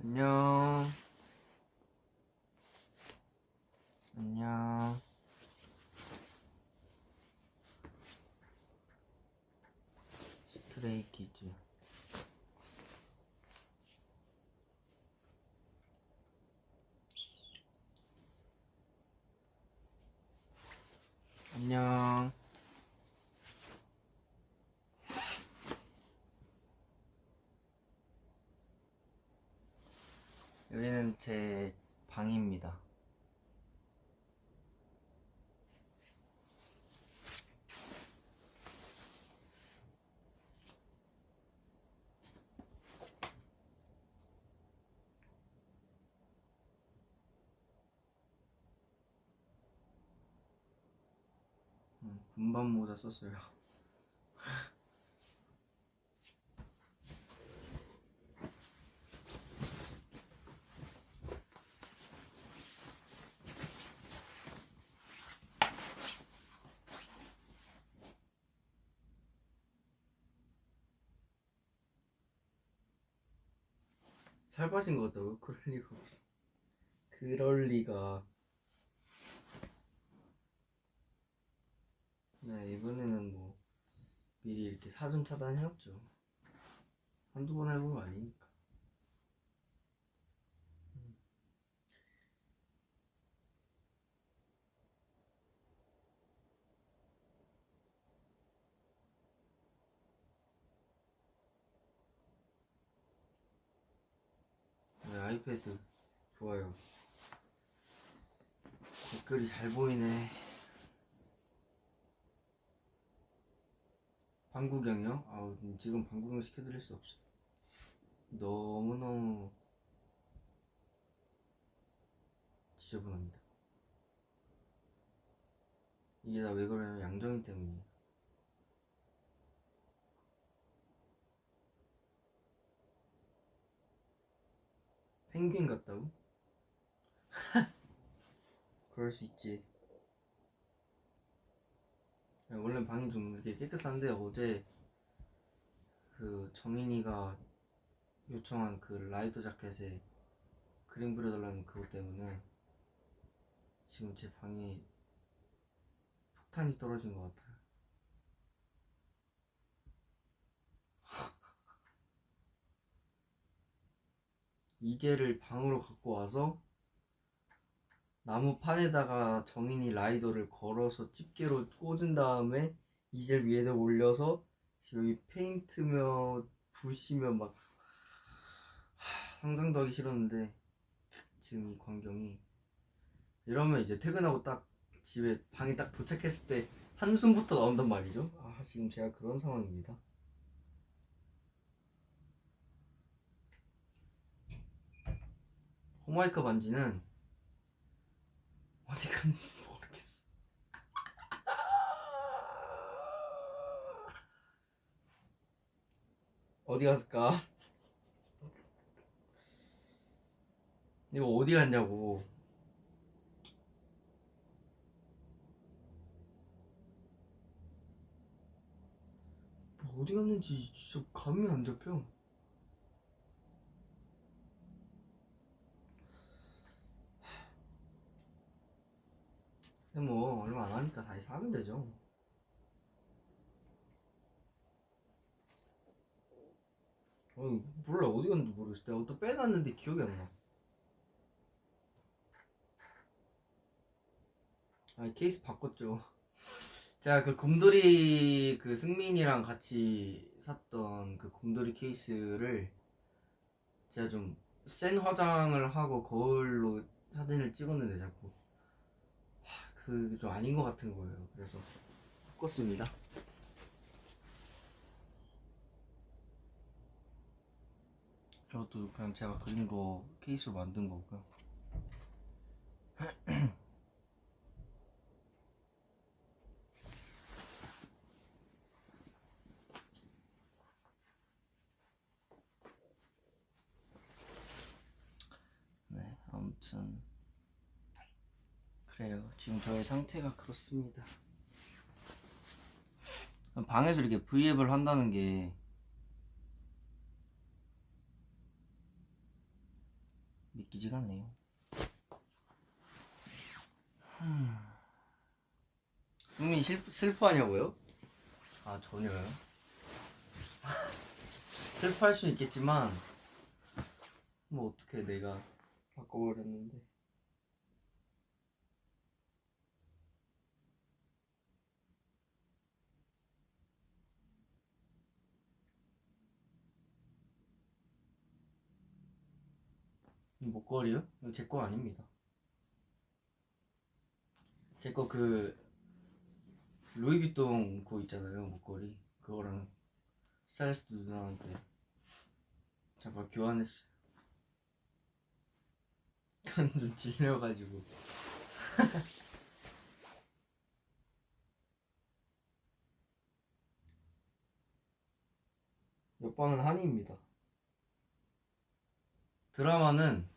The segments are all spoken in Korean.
안녕. 안녕. 스트레이키즈. 안녕. 여기는 제 방입니다. 분반 모자 썼어요. 살 빠진 것 같다고요? 그럴 리가 없어. 그럴 리가. 네, 이번에는 뭐 미리 이렇게 사전 차단해왔죠. 한두 번 해본 거 아니니까. 네, 아이패드 좋아요. 댓글이 잘 보이네. 방구경이요? 지금 방구경 시켜드릴 수 없어. 너무너무 지저분합니다. 이게 다 왜 그러냐면 양정이 때문이에요. 펭귄 같다고? 그럴 수 있지. 원래 방이 좀 이렇게 깨끗한데 어제 그 정인이가 요청한 그 라이더 자켓에 그림 그려달라는 그것 때문에 지금 제 방에 폭탄이 떨어진 것 같아요. 이젤을 방으로 갖고 와서 나무판에다가 정인이 라이더를 걸어서 집게로 꽂은 다음에 이젤 위에다 올려서 지금 여기 페인트며 붓이며 막 상상도 하기 싫었는데 지금 이 광경이 이러면 이제 퇴근하고 딱 집에 방에 딱 도착했을 때 한숨부터 나온단 말이죠. 지금 제가 그런 상황입니다. 호마이크 반지는 어디 갔는지 모르겠어. 어디 갔을까? 이거 어디 갔냐고. 어디 갔는지 진짜 감이 안 잡혀. 근데 뭐 얼마 안 하니까 다시 사면 되죠. 몰라 어디 갔는지 모르겠어. 내가 또 빼놨는데 기억이 안 나. 케이스 바꿨죠. 제가 그 곰돌이 그 승민이랑 같이 샀던 그 곰돌이 케이스를 제가 좀 센 화장을 하고 거울로 사진을 찍었는데 자꾸 그게 좀 아닌 것 같은 거예요. 그래서 바꿨습니다. 이것도 그냥 제가 그린 거 케이스로 만든 거고요. 네, 아무튼 그래요. 지금 저의 상태가 그렇습니다. 방에서 이렇게 브이앱을 한다는 게 믿기지가 않네요. 승민이 슬퍼하냐고요? 아 전혀요. 슬퍼할 수 있겠지만 뭐 어떻게 내가 바꿔버렸는데. 이 목걸이요? 이거 제 거 아닙니다. 제 거 그 루이비통 그거 있잖아요, 목걸이. 그거랑 스타일리스트 누나한테 잠깐 교환했어요. 그건 좀 질려가지고. 옆방은 한이입니다. 드라마는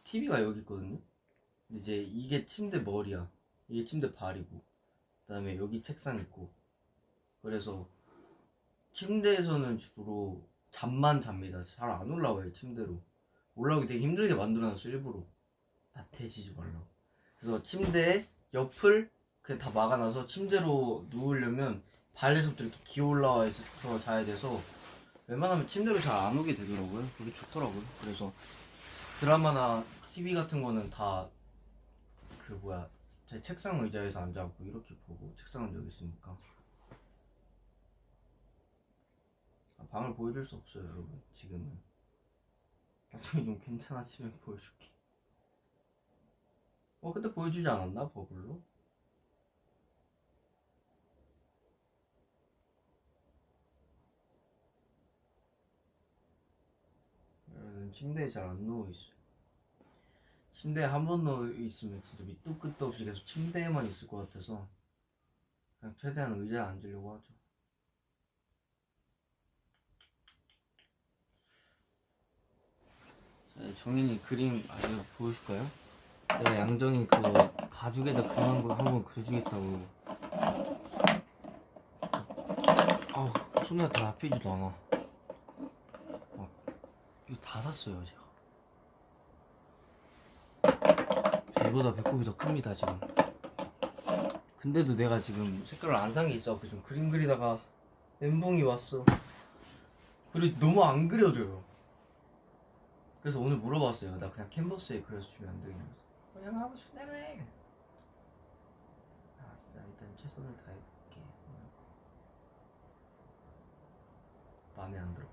TV가 여기 있거든요. 근데 이제 이게 침대 머리야. 이게 침대 발이고. 그다음에 여기 책상 있고. 그래서 침대에서는 주로 잠만 잡니다. 잘 안 올라와요, 침대로. 올라오기 되게 힘들게 만들어놨어요, 일부러. 나태해지지 말라고. 그래서 침대에 옆을 그냥 다 막아놔서 침대로 누우려면 발에서부터 이렇게 기어 올라와서 자야 돼서 웬만하면 침대로 잘 안 오게 되더라고요. 그게 좋더라고요. 그래서 드라마나 TV 같은 거는 다 그 뭐야, 제 책상 의자에서 앉아갖고 이렇게 보고, 책상은 여기 있으니까. 방을 보여줄 수 없어요, 여러분. 지금은. 나중에 좀 괜찮아지면 보여줄게. 그때 보여주지 않았나, 버블로? 침대에 잘 안 누워있어요. 침대에 한 번 누워있으면 진짜 밑도 끝도 없이 계속 침대에만 있을 것 같아서 그냥 최대한 의자에 앉으려고 하죠. 정인이 그림 이거 보여줄까요? 내가 양정이 그거 가죽에다 그려놓은 거 한번 그려주겠다고. 아우, 손에 다 잡히지도 않아. 이거 다 샀어요, 제가. 이보다 배꼽이 더 큽니다, 지금. 근데도 내가 지금 색깔을 안 산 게 있어갖고 좀 그림 그리다가 멘붕이 왔어. 그리고 너무 안 그려져요. 그래서 오늘 물어봤어요. 나 그냥 캔버스에 그려서 주면 안 되냐면서. 그냥 하고 싶은 대로 해. 알았어, 일단 최선을 다해볼게. 마음에 안 들어.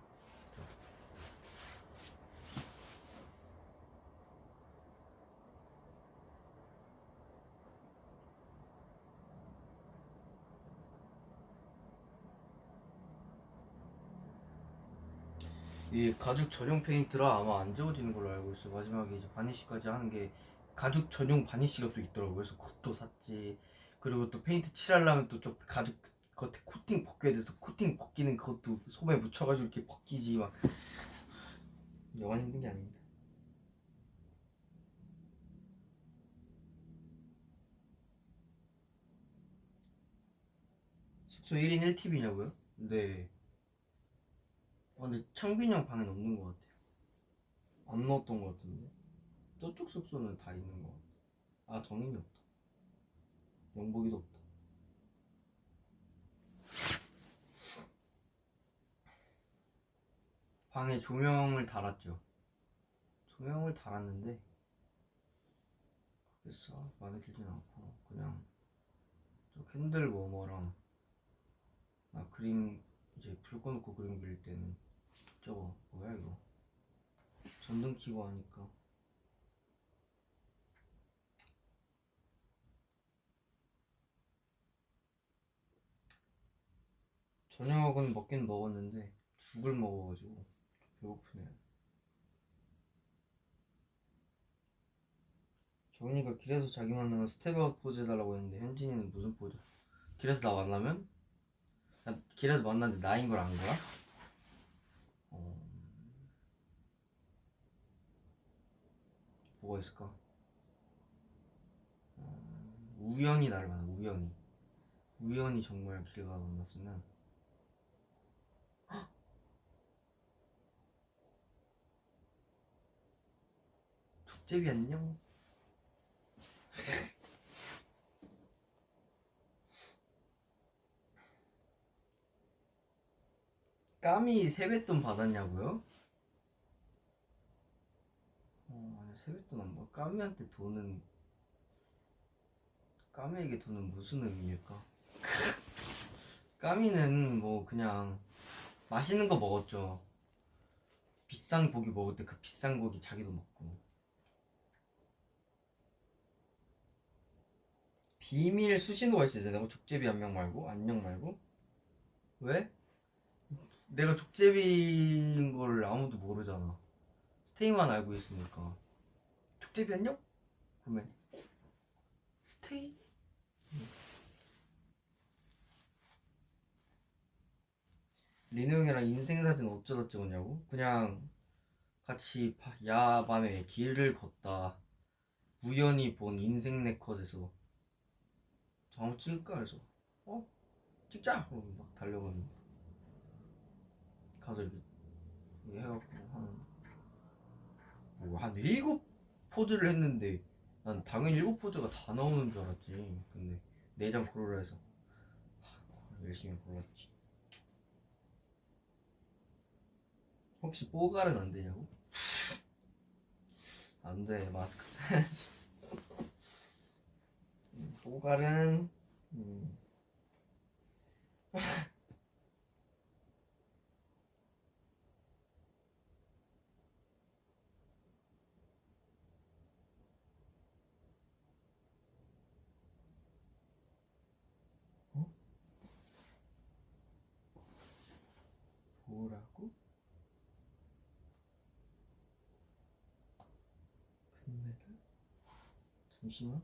이 가죽 전용 페인트라 아마 안 지워지는 걸로 알고 있어요. 마지막에 이제 바니쉬까지 하는 게 가죽 전용 바니쉬가 또 있더라고요. 그래서 그것도 샀지. 그리고 또 페인트 칠하려면 또 좀 가죽 겉에 코팅 벗겨야 돼서 코팅 벗기는 그것도 솜에 묻혀가지고 이렇게 벗기지. 막 영원 힘든 게 아닙니다. 숙소 1인 1TV냐고요? 네. 근데 창빈이 형 방엔 없는 것 같아요. 안 넣었던 것 같은데. 저쪽 숙소는 다 있는 것 같아. 아, 정인이 없다. 영복이도 없다. 방에 조명을 달았죠. 조명을 달았는데 그래서 마음에 들진 않고 그냥 저 캔들 워머랑 나 그림 이제 불 꺼놓고 그림 그릴 때는 저거 뭐야 이거 전등 켜고 하니까 저녁은 먹긴 먹었는데 죽을 먹어가지고 배고프네요. 정인이가 길에서 자기 만나면 스텝아웃 포즈 해달라고 했는데 현진이는 무슨 포즈? 길에서 나 만나면? 길에서 만났는데 나인 걸 안 거야? 뭐가 있을까? 우연히 나를 만나. 우연히 정말 길 가다 만났으면 족제비 안녕. 까미 세뱃돈 받았냐고요? 아니 세뱃돈 안 받. 까미에게 돈은 무슨 의미일까? 까미는 뭐 그냥 맛있는 거 먹었죠. 비싼 고기 먹을 때 그 비싼 고기 자기도 먹고. 비밀 수신호가 있어야 돼. 내가 족제비 안녕 말고 안녕 말고. 왜? 내가 족제비인 걸 아무도 모르잖아. 스테이만 알고 있으니까. 족제비 안녕? 그러면 스테이? 리노 형이랑 인생사진 어쩌다 찍었냐고? 그냥 같이 야밤에 길을 걷다 우연히 본 인생 네컷에서 저 한번 찍을까 해서 찍자! 그러고 막 달려가는 가서 이렇게 해갖고 한 7포즈를 했는데 난 당연히 7포즈가 다 나오는 줄 알았지. 근데 4장 고르라 해서 열심히 골랐지. 혹시 뽀갈은 안 되냐고? 안 돼. 마스크 써야지. 뽀갈은 어? 뭐라고? 금메달? 잠시만.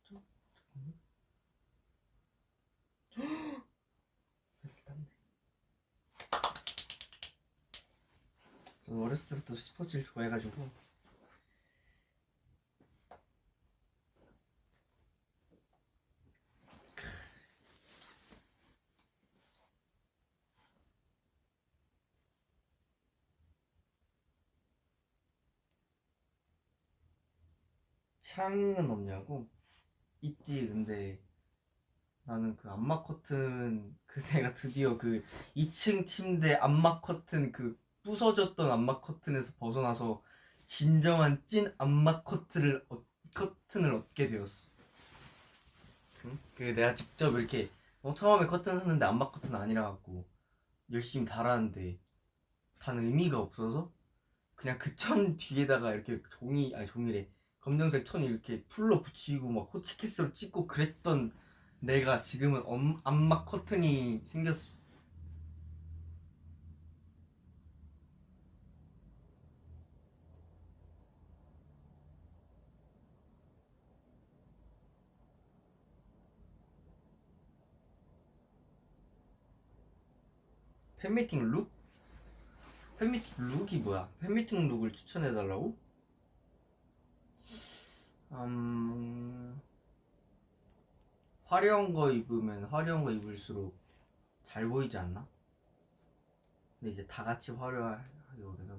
잠깐만. 이렇게 땄네. 저는 어렸을 때부터 스포츠를 좋아해가지고 창은 없냐고? 있지. 근데 나는 그 암막 커튼 내가 드디어 그 2층 침대 암막 커튼 부서졌던 암막 커튼에서 벗어나서 진정한 찐 암막 커튼을 얻게 되었어. 응? 내가 직접 이렇게 처음에 커튼 샀는데 암막 커튼 아니라 갖고 열심히 달았는데 단 의미가 없어서 그냥 그 천 뒤에다가 이렇게 종이래 검정색 천 이렇게 풀로 붙이고 막 호치키스로 찍고 그랬던 내가 지금은 암막 커튼이 생겼어. 팬미팅 룩? 팬미팅 룩이 뭐야? 팬미팅 룩을 추천해달라고? 음... 화려한 거 입으면 화려한 거 입을수록 잘 보이지 않나? 근데 이제 다 같이 화려하게 오래서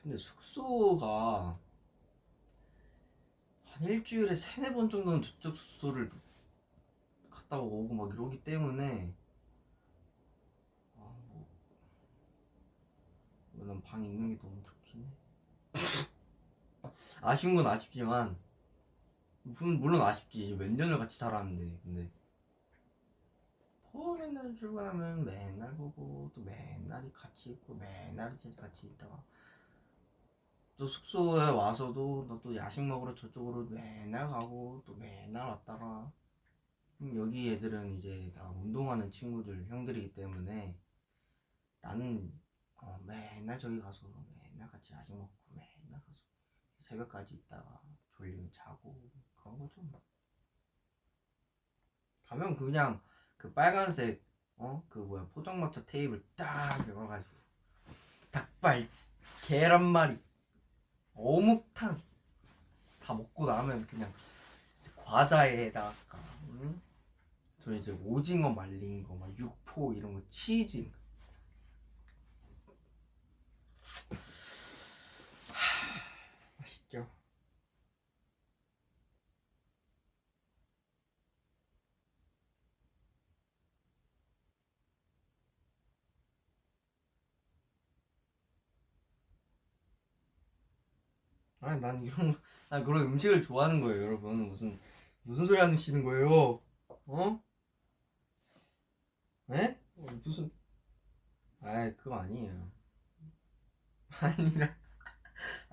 근데 숙소가 한 일주일에 3-4번 정도는 저쪽 숙소를 갔다 오고 막 이러기 때문에 난 방에 있는 게 너무 좋긴 해. 아쉬운 건 아쉽지만 물론 아쉽지. 이제 몇 년을 같이 살았는데 근데 맨날 출근하면 맨날 보고 또 맨날 같이 있고 맨날 같이 있다가 또 숙소에 와서도 너 또 야식 먹으러 저쪽으로 맨날 가고 또 맨날 왔다가 여기 애들은 이제 다 운동하는 친구들 형들이기 때문에 나는 맨날 저기 가서 맨날 같이 야식 먹고 맨날 가서 새벽까지 있다가 졸리면 자고 그런 거죠. 가면 그냥 그 빨간색 그 뭐야 포장마차 테이블 딱 열어가지고 닭발, 계란말이, 어묵탕 다 먹고 나면 그냥 과자에다가 저 이제 오징어 말린 거, 막 육포 이런 거, 치즈 맛있죠. 아니 난 이런 난 그런 음식을 좋아하는 거예요, 여러분. 무슨 소리 하시는 거예요? 어? 에? 무슨? 아 그거 아니에요. 아니라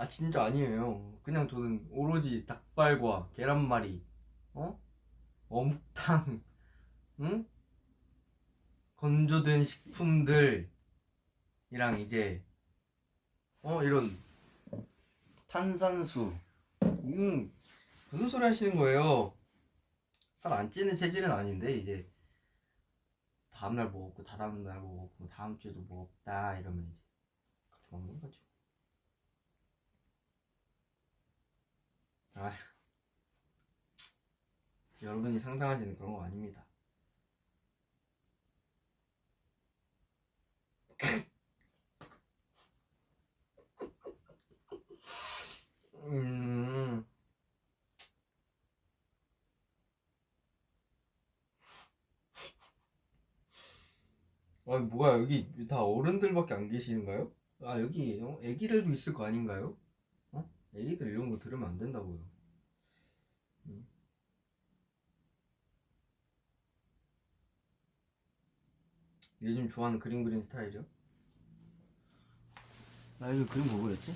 진짜 아니에요. 그냥 저는 오로지 닭발과 계란말이, 어? 어묵탕, 응? 건조된 식품들이랑 이제 이런 탄산수. 음 무슨 소리 하시는 거예요? 살 안 찌는 체질은 아닌데 이제 다음날 뭐 먹고 다다음날 뭐 먹고 다음 주에도 뭐 없다 이러면 이제 그렇게 먹는 거죠. 아 여러분이 상상하시는 그런 거 아닙니다. 음 아니 뭐야 여기 다 어른들밖에 안 계시는가요? 여기 애기들도 있을 거 아닌가요? 애기들 이런 거 들으면 안 된다고요. 음. 요즘 좋아하는 그림 그리는 스타일이요? 나 요즘 그림 뭐 그렸지?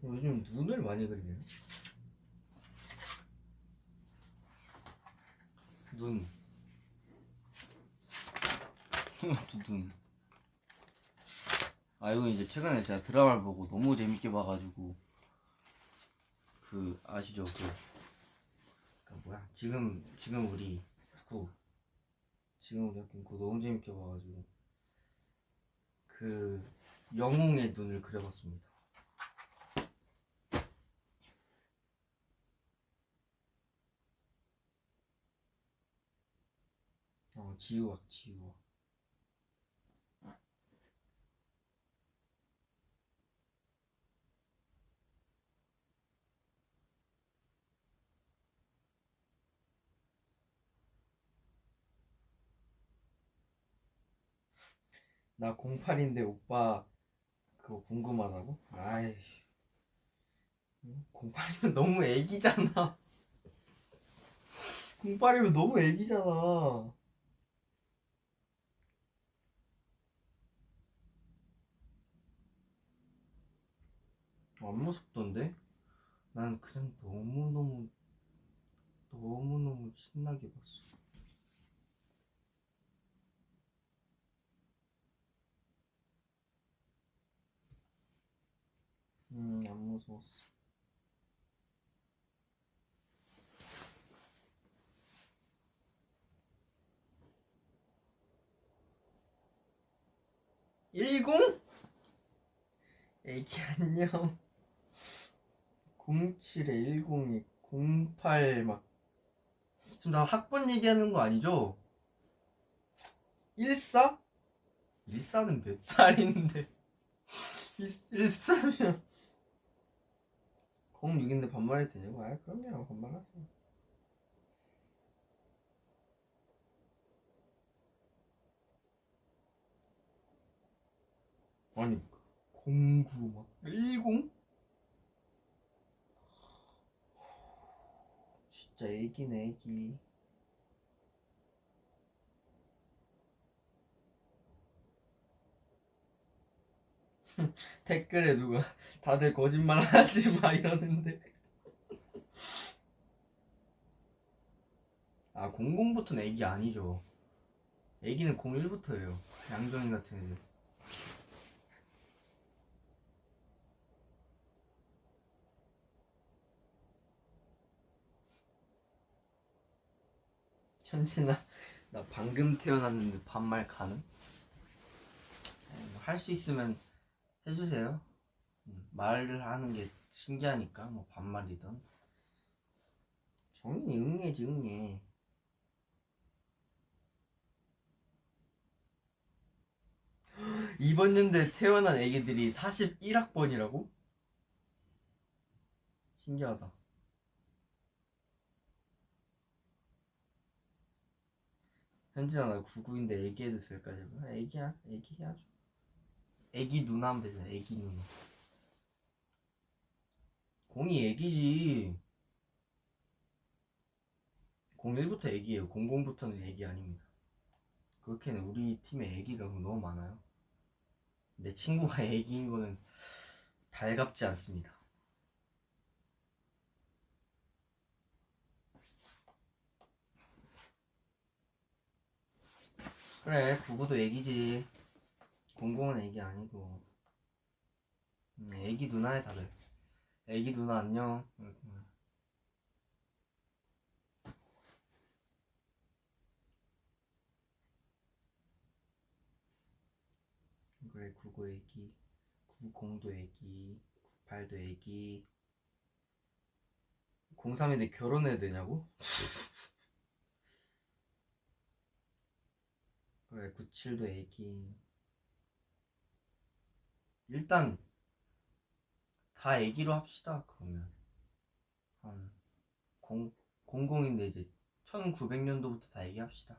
요즘 눈을 많이 그리네요. 눈. 눈. 이거 이제 최근에 제가 드라마를 보고 너무 재밌게 봐가지고 그 아시죠? 그 뭐야? 지금 우리 스쿠 지금 우리 학교 그거 너무 재밌게 봐가지고 그 영웅의 눈을 그려봤습니다. 지우학. 나 08인데 오빠 그거 궁금하다고? 아이 08이면 너무 애기잖아. 08이면 너무 애기잖아. 안 무섭던데? 난 그냥 너무너무 신나게 봤어. 안 무서웠어. 10? 애기 안녕. 07에 10이 08 막. 지금 나 학번 얘기하는 거 아니죠? 14? 14는 몇 살인데? 14면 06인데 반말해도 되냐고? 그럼요 반말하세요. 아니 09 막 10? 진짜 애기네 애기. 댓글에 누가 다들 거짓말 하지 마 이러는데 00부터는 애기 아니죠. 애기는 01부터예요. 양정이 같은 애들. 현진아, 나 방금 태어났는데 반말 가능? 할 수 있으면 해주세요. 말을 하는 게 신기하니까 뭐 반말이든. 정인이 응애지 응애. 이번 연도에 태어난 애기들이 41학번이라고? 신기하다. 현진아 나 99인데 애기해도 될까? 애기야, 애기 해야죠. 애기 누나 하면 되잖아. 애기 누나. 공이 애기지. 01부터 애기예요. 00부터는 애기 아닙니다. 그렇게는 우리 팀에 애기가 너무 많아요. 내 친구가 애기인 거는 달갑지 않습니다. 그래 99도 애기지. 00은 애기 아니고. 애기 누나야 다들. 애기 누나 안녕. 그래 99 애기, 90도 애기, 98도 애기. 03인데 결혼해야 되냐고? 그래 97도 애기. 일단 다 애기로 합시다. 그러면 한 00인데 이제 1900년도부터 다 애기합시다.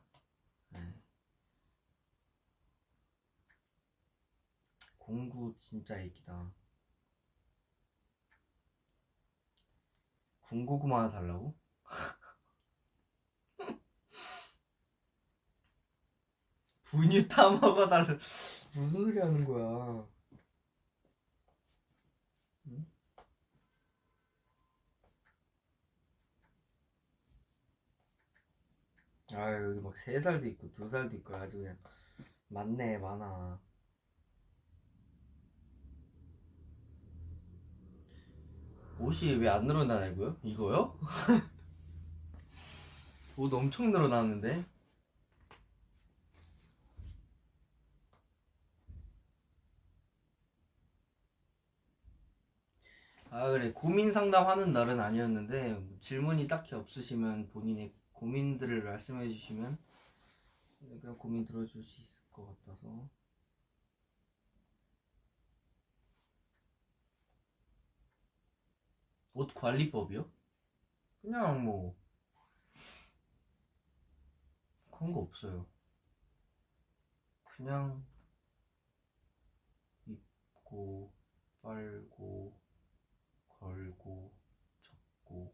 네. 09 진짜 애기다. 군고구마 하나 달라고? 분유 타 먹어달라. 무슨 소리 하는 거야? 응? 아 여기 막 3살도 있고 2살도 있고 아주 그냥 많네 많아. 옷이 왜 안 늘어나냐고요? 이거요? 옷 엄청 늘어나는데? 아 그래 고민 상담하는 날은 아니었는데 질문이 딱히 없으시면 본인의 고민들을 말씀해 주시면 그냥 고민 들어줄 수 있을 것 같아서. 옷 관리법이요? 그냥 뭐 그런 거 없어요. 그냥 입고 빨고 걸고 접고.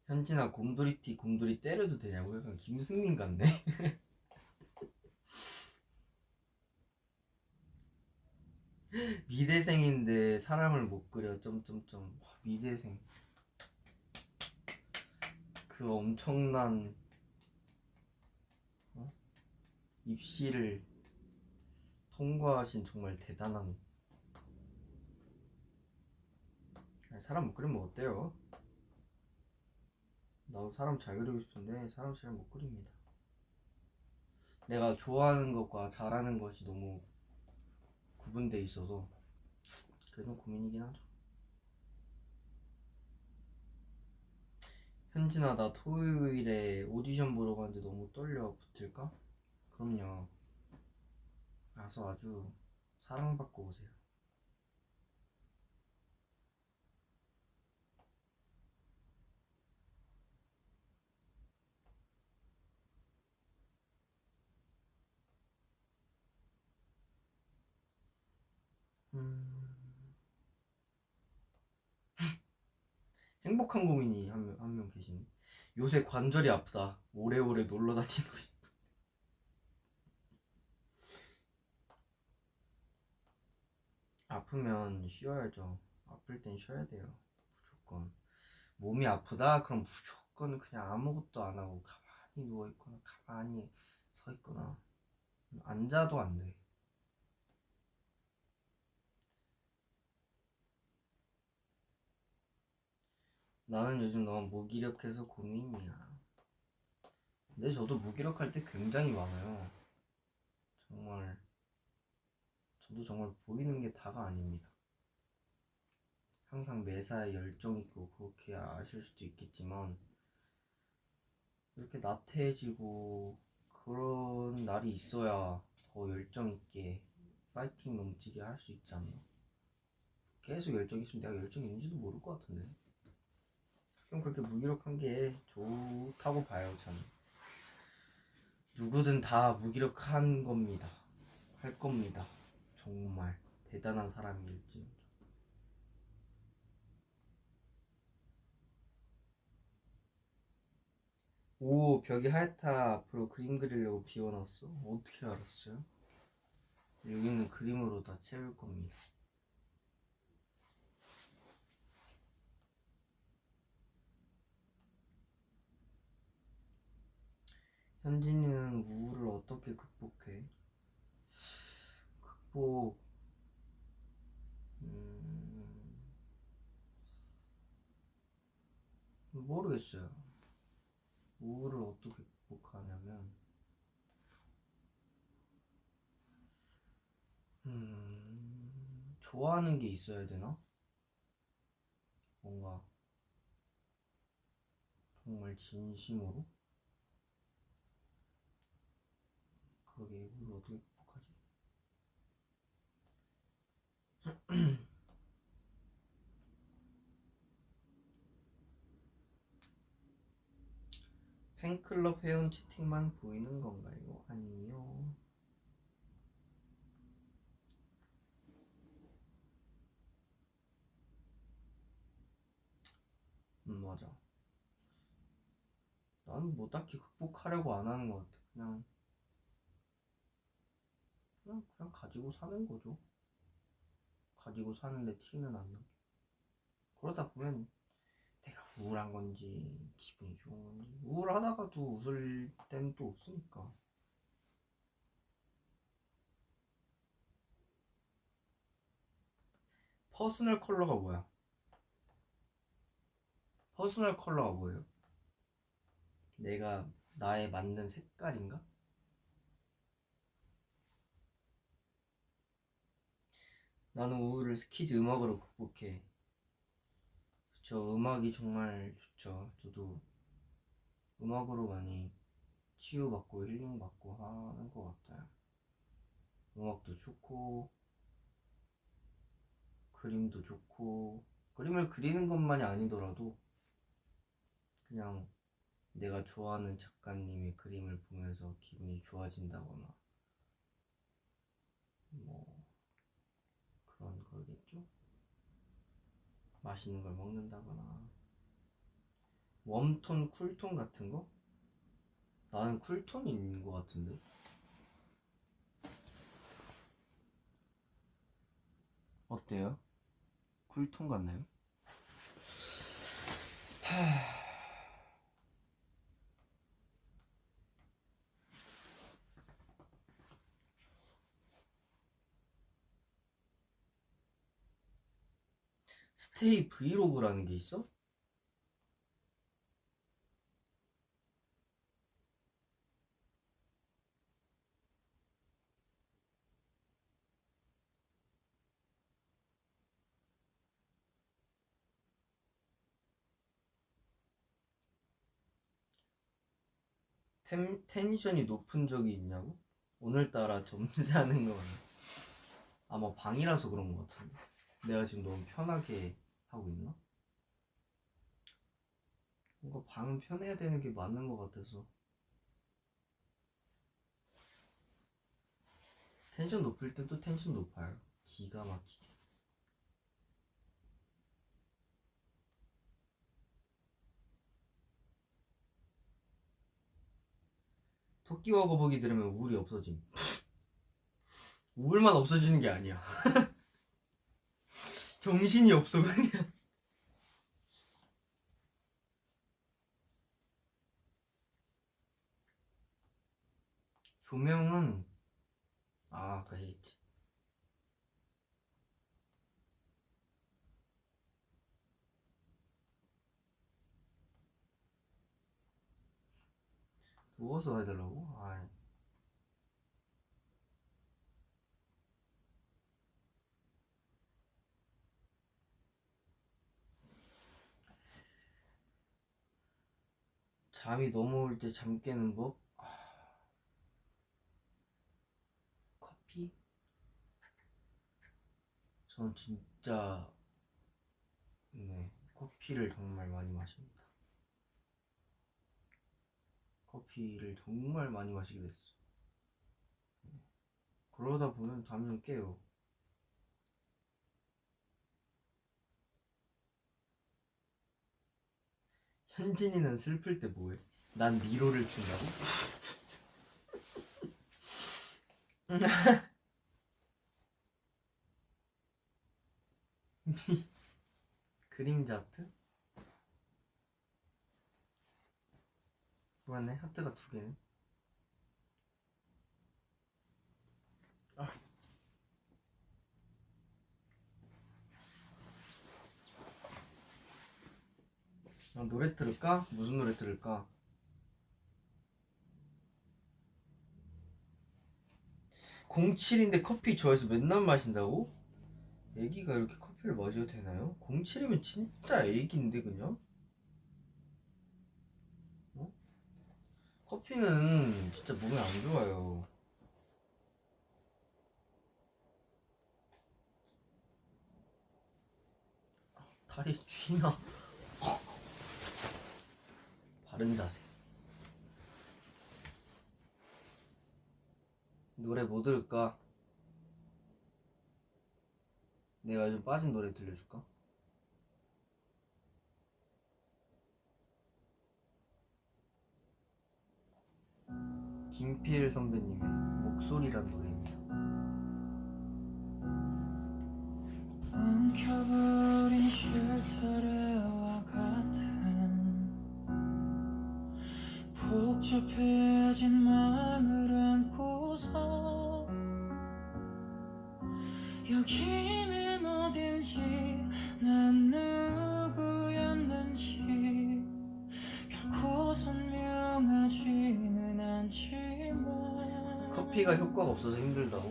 현진아 곰돌이티 곰돌이 때려도 되냐고? 약간 김승민 같네. 미대생인데 사람을 못 그려 점점점. 와, 미대생 그 엄청난 어? 입시를 통과하신 정말 대단한. 아니, 사람 못 그리면 어때요? 나도 사람 잘 그리고 싶은데 사람 잘 못 그립니다. 내가 좋아하는 것과 잘하는 것이 너무 구분돼 있어서 그게 좀 고민이긴 하죠. 현진아 나 토요일에 오디션 보러 가는데 너무 떨려. 붙을까? 그럼요. 가서 아주 사랑받고 오세요. 행복한 고민이 한 명 계시네. 요새 관절이 아프다. 오래오래 놀러 다니고 싶다. 아프면 쉬어야죠. 아플 땐 쉬어야 돼요. 무조건. 몸이 아프다? 그럼 무조건 그냥 아무것도 안 하고 가만히 누워있거나 가만히 서 있거나 앉아도 안 돼. 나는 요즘 너무 무기력해서 고민이야. 근데 저도 무기력할 때 굉장히 많아요. 정말 저도 정말 보이는 게 다가 아닙니다. 항상 매사에 열정 있고 그렇게 아실 수도 있겠지만 이렇게 나태해지고 그런 날이 있어야 더 열정 있게 파이팅 넘치게 할 수 있지 않나? 계속 열정 있으면 내가 열정 있는지도 모를 것 같은데. 그럼 그렇게 무기력한 게 좋다고 봐요, 저는. 누구든 다 무기력한 겁니다. 할 겁니다. 정말 대단한 사람일지. 오, 벽이 하얗다. 앞으로 그림 그리려고 비워놨어. 어떻게 알았어요? 여기는 그림으로 다 채울 겁니다. 현진이는 우울을 어떻게 극복해? 극복, 모르겠어요. 우울을 어떻게 극복하냐면, 좋아하는 게 있어야 되나? 뭔가 정말 진심으로? 그러게 우울을 어떻게 극복하지? 팬클럽 회원 채팅만 보이는 건가요? 아니요. 맞아. 나는 뭐 딱히 극복하려고 안 하는 것 같아. 그냥 가지고 사는 거죠. 가지고 사는데 티는 안 나게. 그러다 보면 내가 우울한 건지 기분이 좋은 건지 우울하다가도 웃을 때는 또 없으니까. 퍼스널 컬러가 뭐야? 퍼스널 컬러가 뭐예요? 내가 나에 맞는 색깔인가? 나는 우울을 스키즈 음악으로 극복해. 그쵸, 음악이 정말 좋죠. 저도 음악으로 많이 치유받고 힐링받고 하는 것 같아요. 음악도 좋고 그림도 좋고, 그림을 그리는 것만이 아니더라도 그냥 내가 좋아하는 작가님의 그림을 보면서 기분이 좋아진다거나 뭐 그런 거겠죠? 맛있는 걸 먹는다거나 웜톤, 쿨톤 같은 거? 나는 쿨톤인 것 같은데? 어때요? 쿨톤 같나요? 스테이 브이로그라는 게 있어? 텐션이 높은 적이 있냐고? 오늘따라 점잖은 거 같네. 아마 방이라서 그런 것 같은데. 내가 지금 너무 편하게 하고 있나? 뭔가 방은 편해야 되는 게 맞는 것 같아서. 텐션 높일 때도 텐션 높아요. 기가 막히게. 토끼와 거북이 들으면 우울이 없어짐. 우울만 없어지는 게 아니야. 정신이 없어 그냥. 조명은 아까 얘기했지. 누워서 해달라고? 아, 잠이 너무 올 때 잠 깨는 법? 커피? 전 진짜 네 커피를 정말 많이 마십니다. 커피를 정말 많이 마시게 됐어. 그러다 보면 잠이 좀 깨요. 현진이는 슬플 때 뭐해? 난 미로를 춘다고? 그림자 하트? 맞네, 하트가 두 개네. 아. 노래 들을까? 무슨 노래 들을까? 07인데 커피 좋아해서 맨날 마신다고? 애기가 이렇게 커피를 마셔도 되나요? 07이면 진짜 애기인데 그냥? 어? 커피는 진짜 몸에 안 좋아요. 다리 쥐나? 바른 자세. 노래 뭐 들을까? 내가 요즘 빠진 노래 들려줄까? 김필 선배님의 목소리란 노래입니다. 엉켜버린 쉴터레와 같은 복잡해진 마음을 안고서 여기는 어딘지 난 누구였는지 결코 선명하지는 않지만 커피가 효과가 없어서 힘들다고.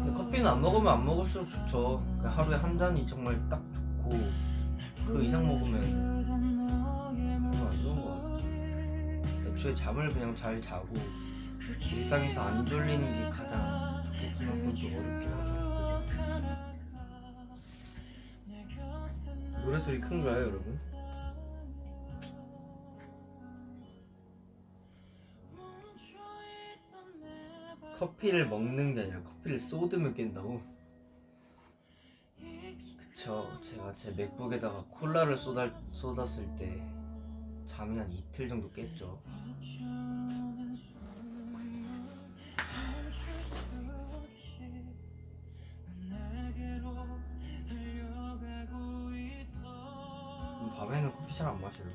근데 커피는 안 먹으면 안 먹을수록 좋죠. 하루에 한 잔이 정말 딱 좋고 그 이상 먹으면 별로 안 좋은 것 같아. 애초에 잠을 그냥 잘 자고 일상에서 안 졸리는 게 가장 좋겠지만 그건 좀 어렵긴 하죠. 그죠? 노래소리 큰가요 여러분? 커피를 먹는 게 아니라 커피를 쏟으면 깬다고? 그쵸. 제가 제 맥북에다가 콜라를 쏟았을 때 잠이 한 이틀 정도 깼죠. 밤에는 커피 잘 안 마셔요.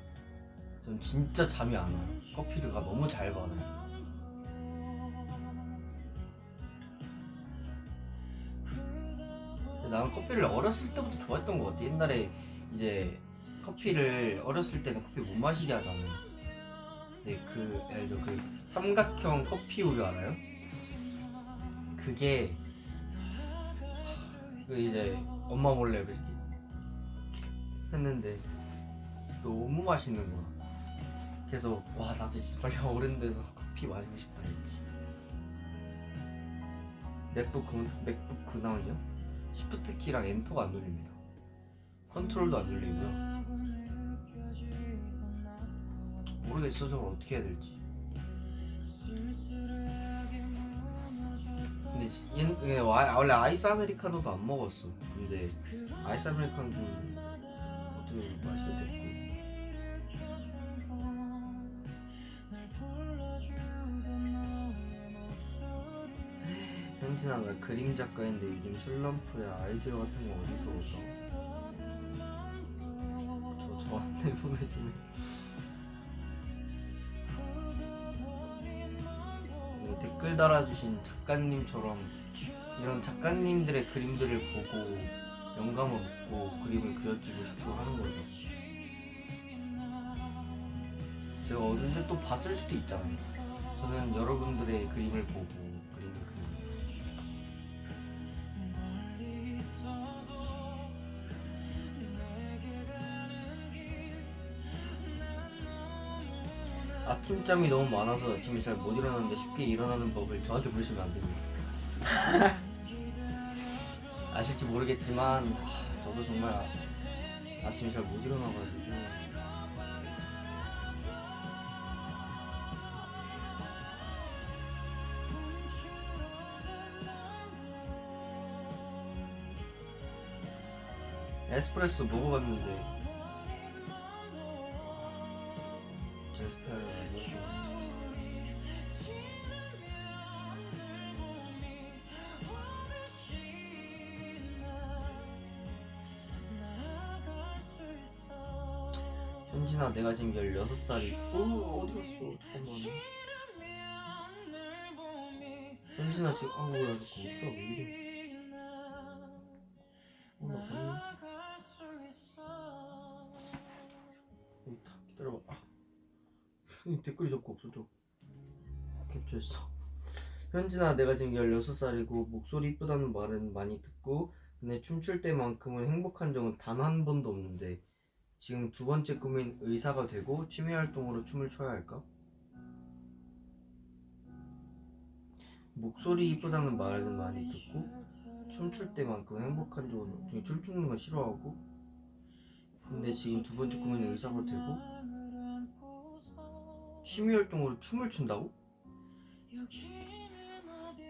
전 진짜 잠이 안 와요. 커피가 너무 잘 받아요. 나는 커피를 어렸을 때부터 좋아했던 것 같아. 옛날에 이제 커피를 어렸을 때는 커피 못 마시게 하잖아요. 네, 그 알죠? 그 삼각형 커피 우유 알아요? 그게 그 이제 엄마 몰래 이렇게 했는데 너무 맛있는 거야. 그래서 와 나도 진짜 빨리 어른 돼서 커피 마시고 싶다 했지. 맥북 9나오냐? 시프트 키랑 엔터가 안 눌립니다. 컨트롤도 안 눌리고요. 모르겠어 저걸 어떻게 해야 될지. 근데 원래 아이스 아메리카노도 안 먹었어. 근데 아이스 아메리카노도 어떻게 마시게 됐고. 현진아 나 그림 작가인데 요즘 슬럼프야. 아이디어 같은 거 어디서 얻어? 저한테 보내주면 댓글 달아주신 작가님처럼 이런 작가님들의 그림들을 보고 영감을 얻고 그림을 그려주고 싶고 하는 거죠. 제가 언제 또 봤을 수도 있잖아요. 저는 여러분들의 그림을 보고 그림을 그립니다. 아침잠이 너무 많아서 아침에 잘 못 일어나는데 쉽게 일어나는 법을 저한테 물으시면 안 됩니다. 아실지 모르겠지만 저도 정말 아침에 잘 못 일어나가지고 에스프레소 먹어봤는데 제 스타일은 아니고 현진아 내가 지금 16살이 어디 갔어? 잠깐만. 현진아 지금 뭐야 잠깐 목소리가 왜 이래? 나 봤니? 여기 다 기다려봐. 댓글이 자꾸 없어져. 캡처했어. 현진아 내가 지금 16살이고 목소리 이쁘다는 말은 많이 듣고 근데 춤출 때만큼은 행복한 적은 단 한 번도 없는데 지금 두 번째 꿈인 의사가 되고 취미 활동으로 춤을 춰야 할까? 목소리 이쁘다는 말은 많이 듣고 춤출 때만큼 행복한 적은 없고 춤추는 거 싫어하고 근데 지금 두 번째 꿈인 의사가 되고 취미 활동으로 춤을 춘다고?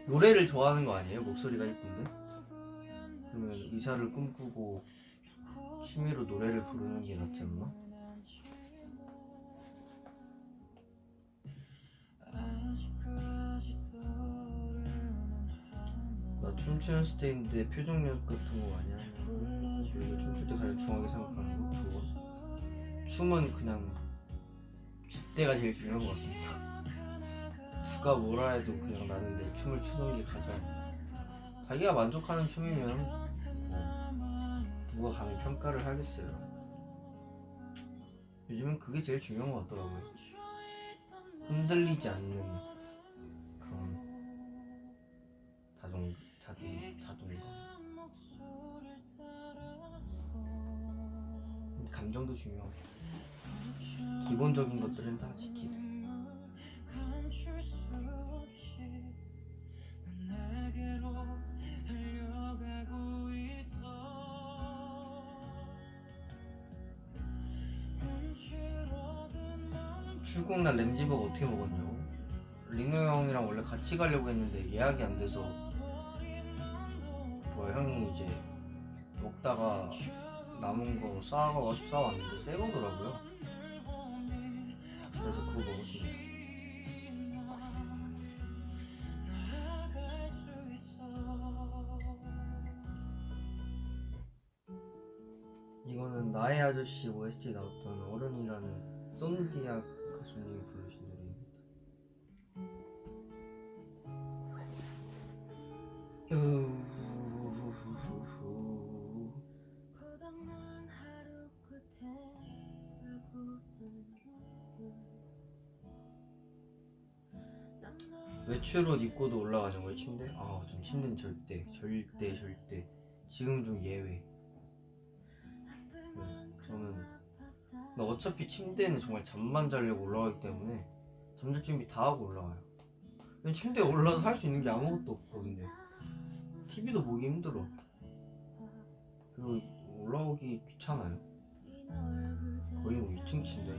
노래를 좋아하는 거 아니에요? 목소리가 이쁜데? 그러면 의사를 꿈꾸고 취미로 노래를 부르는 게 낫지 않나? 나 춤추는 스타일인데 표정 연습 같은 거 많이 하냐고. 그리고 춤출 때 가장 중요하게 생각하는 거 좋아. 춤은 그냥 줏대가 제일 중요한 것 같습니다. 누가 뭐라 해도 그냥 나는 내 춤을 추는 게 가장 자기가 만족하는 춤이면 누가 감히 평가를 하겠어요. 요즘은 그게 제일 중요한 것 같더라고요. 흔들리지 않는 그런 자존감. 감정도 중요하고 기본적인 것들은 다 지키래. 출국날 램지버거 어떻게 먹었냐고? 리노 형이랑 원래 같이 가려고 했는데 예약이 안 돼서 뭐야 형이 이제 먹다가 남은 거 싸왔는데 새 거더라고요. 그래서 그거 먹었습니다. 이거는 나의 아저씨 OST 나왔던 어른이라는 쏜디아 가수님이 부르신 노래입니다. 외출 옷 입고도 올라가냐고요 침대? 전 침대는 절대 지금 좀 예외. 저는 어차피 침대는 정말 잠만 자려고 올라가기 때문에 잠잘 준비 다 하고 올라가요. 침대에 올라서 할 수 있는 게 아무것도 없거든요. TV도 보기 힘들어. 그리고 올라오기 귀찮아요. 거의 뭐 2층 침대.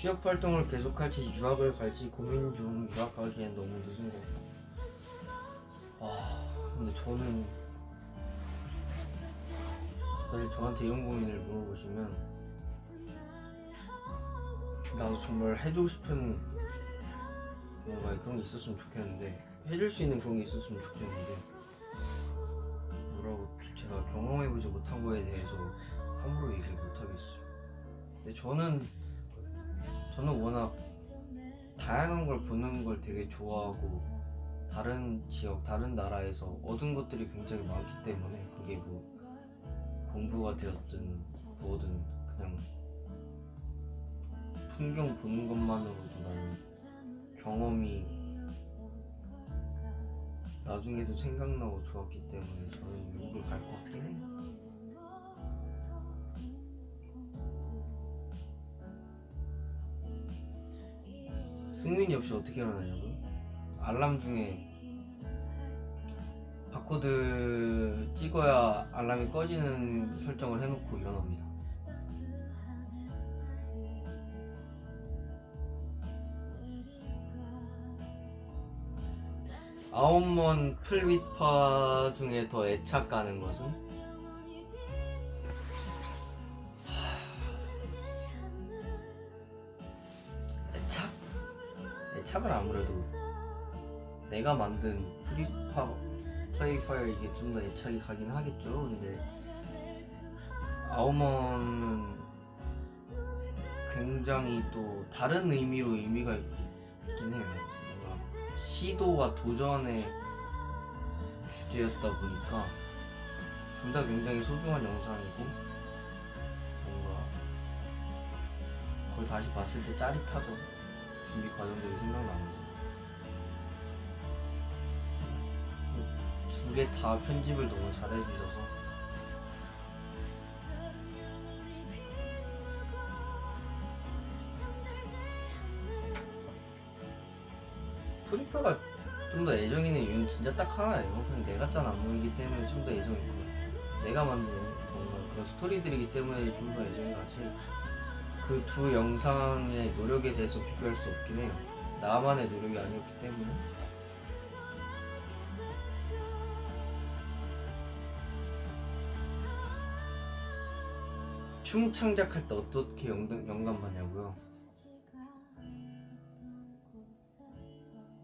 취업 활동을 계속할지 유학을 갈지 고민 중. 유학 가기엔 너무 늦은 것 같고. 근데 저는 사실 저한테 이런 고민을 물어보시면 나도 정말 해주고 싶은 뭔가 그런 게 있었으면 좋겠는데, 해줄 수 있는 그런 게 있었으면 좋겠는데, 뭐라고 제가 경험해보지 못한 거에 대해서 함부로 얘기를 못하겠어요. 근데 저는 워낙 다양한 걸 보는 걸 되게 좋아하고, 다른 지역, 다른 나라에서 얻은 것들이 굉장히 많기 때문에, 그게 뭐 공부가 되었든 뭐든 그냥 풍경 보는 것만으로도 나는 경험이 나중에도 생각나고 좋았기 때문에 저는 미국을 갈 것 같긴 해요. 승민이 없이 어떻게 일어나냐고요? 알람 중에 바코드 찍어야 알람이 꺼지는 설정을 해놓고 일어납니다. 아홉먼 풀빛파 중에 더 애착 가는 것은? 애착? 애착은 아무래도 내가 만든 플레이파이어 이게 좀 더 애착이 가긴 하겠죠. 근데 아우먼은 굉장히 또 다른 의미로 의미가 있긴 해요. 뭔가 시도와 도전의 주제였다 보니까 둘 다 굉장히 소중한 영상이고, 뭔가 그걸 다시 봤을 때 짜릿하죠. 준비 과정들이 생각나면서 두 개 다 편집을 너무 잘해주셔서 프리퍼가 좀 더 애정 있는 이유는 진짜 딱 하나예요. 그냥 내가 짠 안무이기 때문에 좀 더 애정이 있고, 내가 만든 뭔가 그런 스토리들이기 때문에 좀 더 애정이 가지, 그 두 영상의 노력에 대해서 비교할 수 없긴 해요. 나만의 노력이 아니었기 때문에. 춤 창작할 때 어떻게 영감 받냐고요?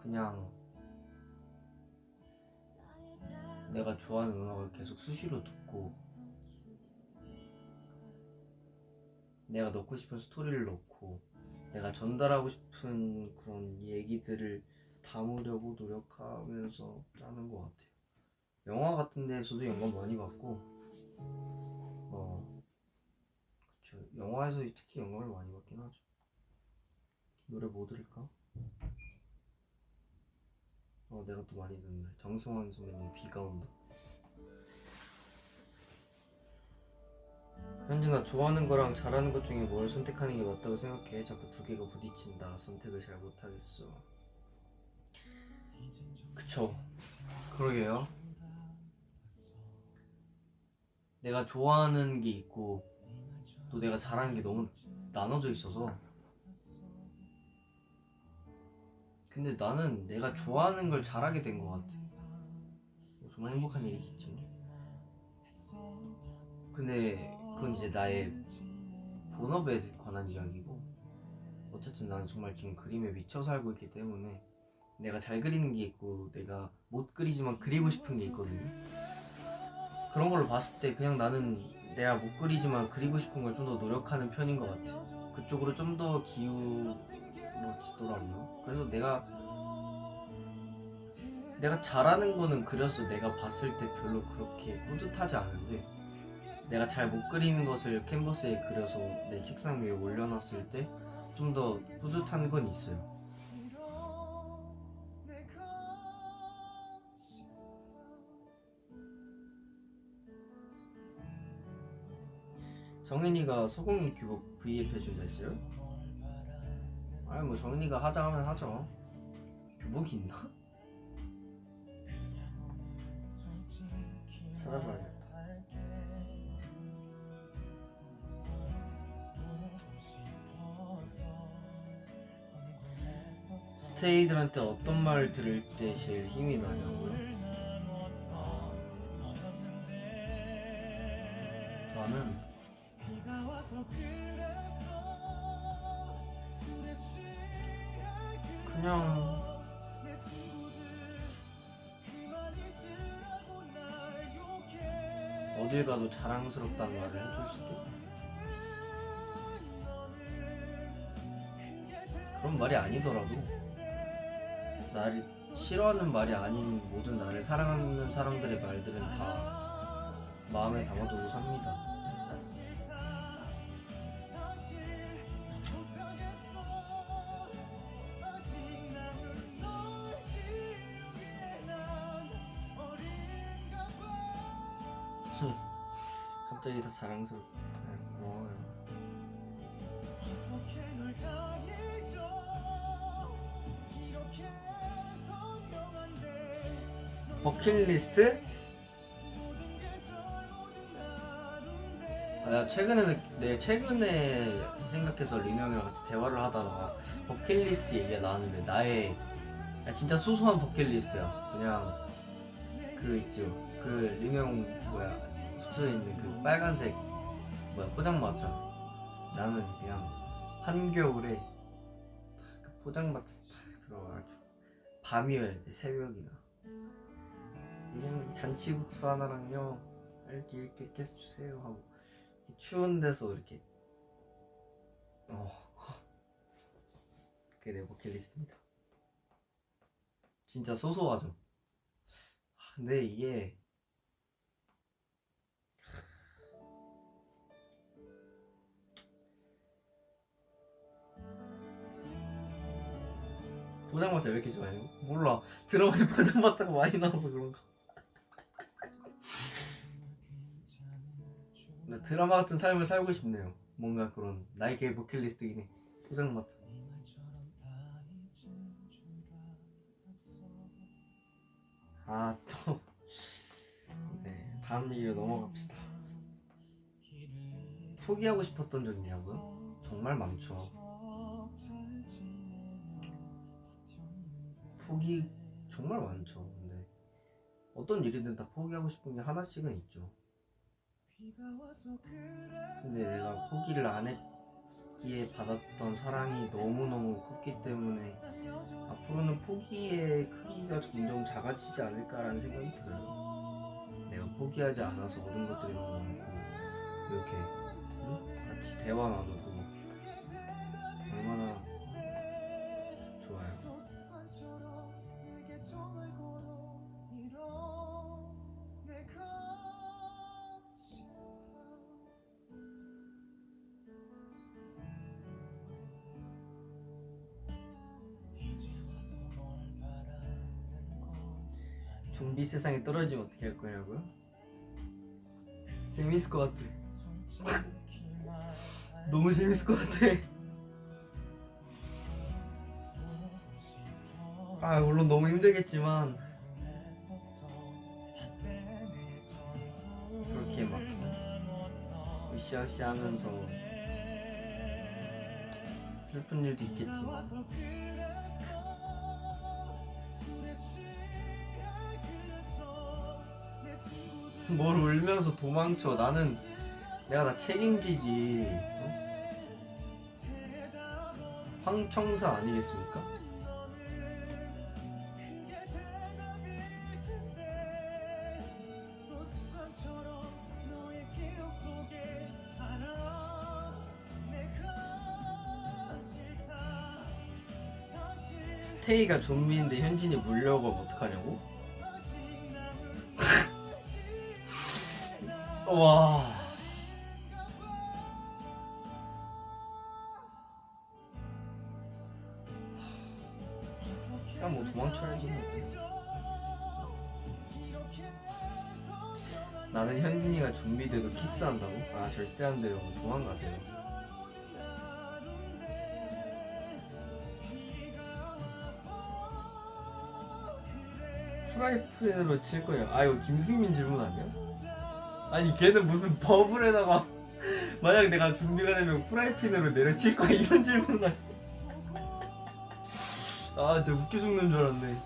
그냥 내가 좋아하는 음악을 계속 수시로 듣고, 내가 넣고 싶은 스토리를 넣고, 내가 전달하고 싶은 그런 얘기들을 담으려고 노력하면서 짜는 것 같아요. 영화 같은 데서도 영감 많이 받고, 그쵸. 영화에서 특히 영감을 많이 받긴 하죠. 노래 뭐 들을까? 내가 또 많이 듣는 노래. 정승환 선배님 비가 온다. 현진아, 좋아하는 거랑 잘하는 것 중에 뭘 선택하는 게 맞다고 생각해? 자꾸 두 개가 부딪힌다. 선택을 잘 못하겠어. 그쵸. 그러게요. 내가 좋아하는 게 있고 또 내가 잘하는 게 너무 나눠져 있어서. 근데 나는 내가 좋아하는 걸 잘하게 된 것 같아. 정말 행복한 일이겠지만. 근데 그건 이제 나의 본업에 관한 이야기고, 어쨌든 나는 정말 지금 그림에 미쳐 살고 있기 때문에 내가 잘 그리는 게 있고 내가 못 그리지만 그리고 싶은 게 있거든요. 그런 걸로 봤을 때 그냥 나는 내가 못 그리지만 그리고 싶은 걸 좀 더 노력하는 편인 것 같아. 그쪽으로 좀 더 기울어지더라고요. 그래서 내가 잘하는 거는 그려서 내가 봤을 때 별로 그렇게 뿌듯하지 않은데, 내가 잘 못 그리는 것을 캔버스에 그려서 내 책상 위에 올려놨을 때 좀 더 뿌듯한 건 있어요. 정인이가 소공인 교복 V앱 해준다 했어요? 아니 뭐 정인이가 하자 하면 하죠. 교복이 있나? 찾아봐야겠다. 스테이들한테 어떤 말 들을 때 제일 힘이 나냐고요? 나는 그냥 어딜 가도 자랑스럽다는 말을 해줄 때 그런 말이 아니더라도 나를 싫어하는 말이 아닌 모든 나를 사랑하는 사람들의 말들은 다 마음에 담아두고 삽니다. 갑자기 다 자랑스럽게 고마워요. 버킷리스트? 나 최근에 생각해서 리노 형이랑 같이 대화를 하다가 버킷리스트 얘기가 나왔는데 나의 진짜 소소한 버킷리스트야. 그냥 그 있죠. 그 리노 형 숙소에 있는 그 빨간색 포장마차. 나는 그냥 한겨울에 그 포장마차 딱 들어가가지고 밤이어야 돼. 새벽이나 그냥 잔치국수 하나랑요 이렇게 계속 주세요 하고 추운 데서 이렇게 그게 내 버킷리스트입니다. 진짜 소소하죠. 근데 이게 포장마차 왜 이렇게 좋아해요? 몰라. 드라마에 포장마차가 많이 나와서 그런가. 나 드라마 같은 삶을 살고 싶네요. 뭔가 그런 나에게 버킷리스트긴 해. 포장마차. 또 네, 다음 얘기로 넘어갑시다. 포기하고 싶었던 적 있냐고요? 정말 많죠. 포기 정말 많죠. 근데 어떤 일이든 다 포기하고 싶은 게 하나씩은 있죠. 근데 내가 포기를 안 했기에 받았던 사랑이 너무너무 컸기 때문에 앞으로는 포기의 크기가 점점 작아지지 않을까라는 생각이 들어요. 내가 포기하지 않아서 얻은 것들이 너무 많고 이렇게 같이 대화 나누고 얼마나 좋아요. 좀비 세상에 떨어지면 어떻게 할 거냐고요? 재밌을 것 같아. 너무 재밌을 것 같아. 물론 너무 힘들겠지만 그렇게 막 으쌰으쌰 하면서 슬픈 일도 있겠지만 뭘 울면서 도망쳐. 나는 내가 다 책임지지. 황청사 아니겠습니까? 스테이가 좀비인데 현진이 물려고 하면 어떡하냐고? 와. 그냥 뭐 도망쳐야지. 나는 현진이가 좀비 돼도 키스한다고? 절대 안 돼요. 도망가세요. 프라이팬으로 칠 거예요. 이거 김승민 질문 아니야? 아니 걔는 무슨 버블에다가 만약 내가 좀비가 되면 프라이팬으로 내려칠 거야 이런 질문 아니야? 아 진짜 웃겨 죽는 줄 알았네.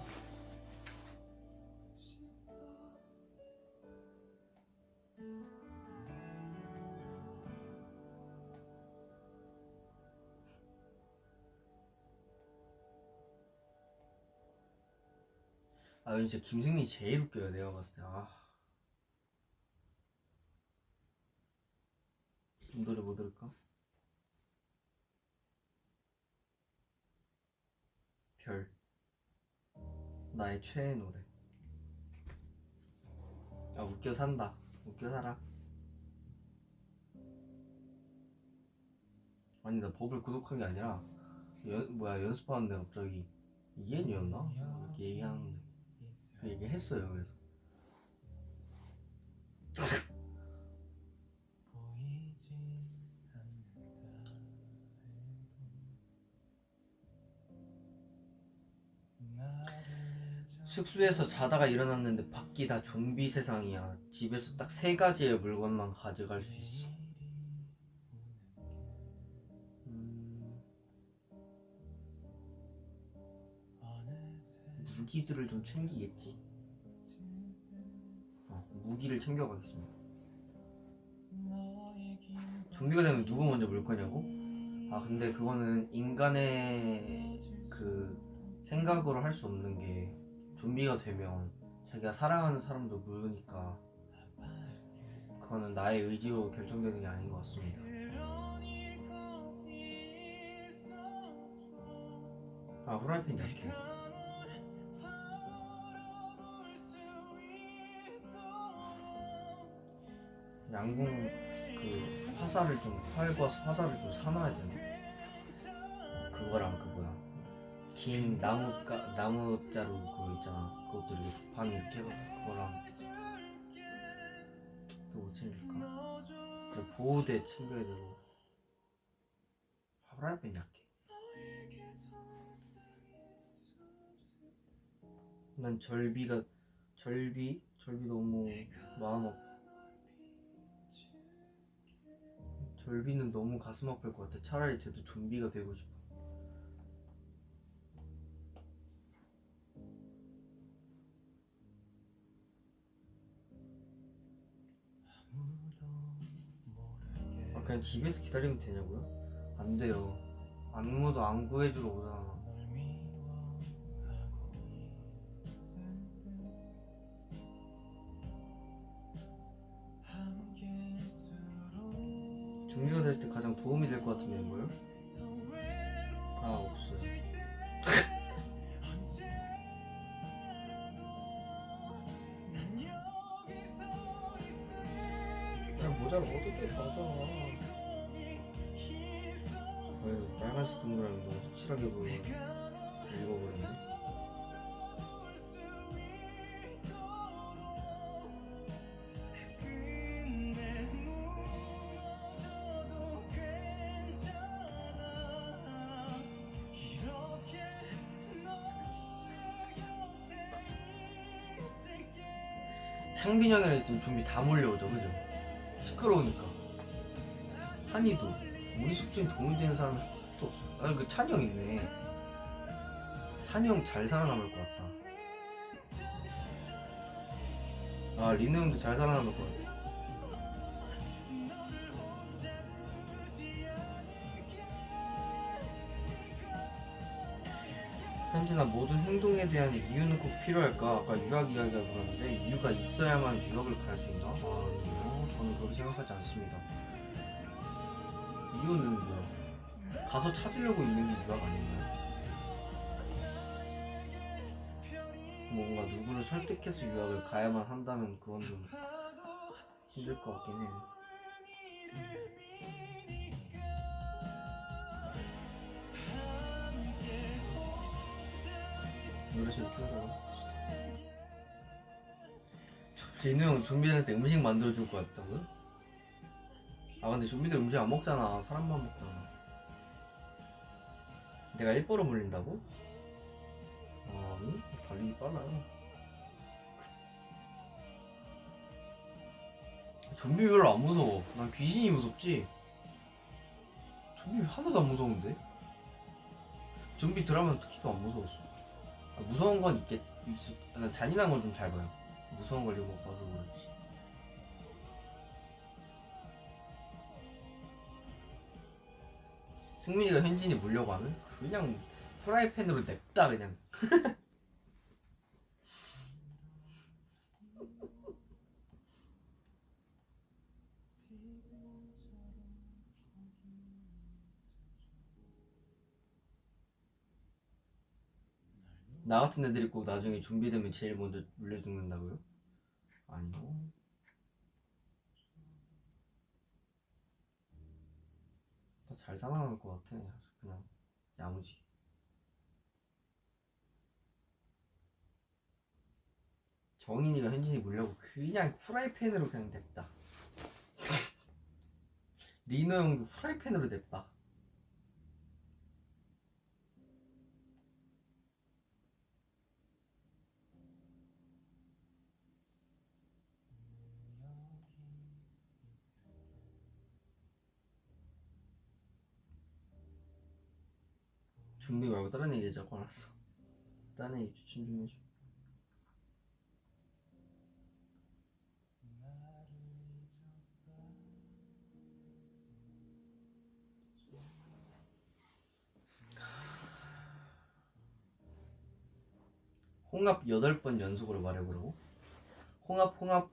아 진짜 김승민이 제일 웃겨요 내가 봤을 때. 아 노래 뭐 들을까? 별 나의 최애 노래. 아 웃겨 산다. 웃겨 살아. 아니 나 법을 구독한 게 아니라 연습하는데 갑자기 이엔이었나? 이렇게 얘기하는데 그 얘기 했어요. 그래서 숙소에서 자다가 일어났는데 밖이 다 좀비 세상이야. 집에서 딱 3가지의 물건만 가져갈 수 있어. 무기들을 좀 챙기겠지. 무기를 챙겨가겠습니다. 좀비가 되면 누구 먼저 물 거냐고? 아 근데 그거는 인간의 그 생각으로 할 수 없는 게 좀비가 되면 자기가 사랑하는 사람도 물으니까 그거는 나의 의지로 결정되는 게 아닌 것 같습니다. 아 후라이팬 약해. 양궁 그 활과 화살을 좀 사놔야 되나? 그거랑 그 뭐야 긴 나무자루 그거 있잖아. 그것도 이렇게 방 이렇게 해가지고 그거랑 또 뭐 챙길까? 그래 보호대 챙겨야 되고. 후라이팬 약해. 난 절비 너무 마음 아파. 절비는 너무 가슴 아플 것 같아. 차라리 쟤도 좀비가 되고 싶어. 아 그냥 집에서 기다리면 되냐고요? 안 돼요. 아무도 안 구해주러 오잖아. 좀비가 됐을 때 가장 도움이 될 것 같은 멤버요? 아 없어요. 그냥 모자를 어둡게 봐서. 아유 빨간색 동그라미 너무 확실하게 보여. 읽어버렸네. 창빈 형이랑 있으면 좀비 다 몰려오죠, 그죠? 시끄러우니까. 한이도 우리 숙주에 도움이 되는 사람이 또 없어. 아, 그 찬이 형 있네. 찬이 형 잘 살아남을 것 같다. 아, 리느 형도 잘 살아남을 것 같아. 현진아, 모든 행동에 대한 이유는 꼭 필요할까? 아까 유학 이야기가 그러는데 이유가 있어야만 유학을 갈 수 있나? 아니요, 저는 그렇게 생각하지 않습니다. 이유는 뭐야? 가서 찾으려고 있는 게 유학 아닌가요? 뭔가 누구를 설득해서 유학을 가야만 한다면 그건 좀 힘들 것 같긴 해요. 노래 좀 줄여라. 진우 형 좀비들 때 음식 만들어줄 것 같다고요? 아 근데 좀비들 음식 안 먹잖아. 사람만 먹잖아. 내가 일보러 물린다고? 아니 달리기 빨라요. 좀비 별로 안 무서워. 난 귀신이 무섭지. 좀비 하나도 안 무서운데? 좀비 드라마는 특히 더 안 무서웠어. 무서운 건 난 잔인한 건 좀 잘 봐요. 무서운 걸 못 봐서 그렇지. 승민이가 현진이 물려고 하면 그냥 프라이팬으로 냅다 그냥. 나 같은 애들이 꼭 나중에 좀비 되면 제일 먼저 물려 죽는다고요? 아니요. 다 잘 살아남을 것 같아. 그냥 야무지게. 정인이가 현진이 물려고 그냥 프라이팬으로 그냥 냅다. 리노 형도 프라이팬으로 냅다. 좀비 말고 다른 얘기 자꾸 알았어. 다른 얘기 추천 좀 해줘. 홍합 8번 연속으로 말해보라고? 홍합 홍합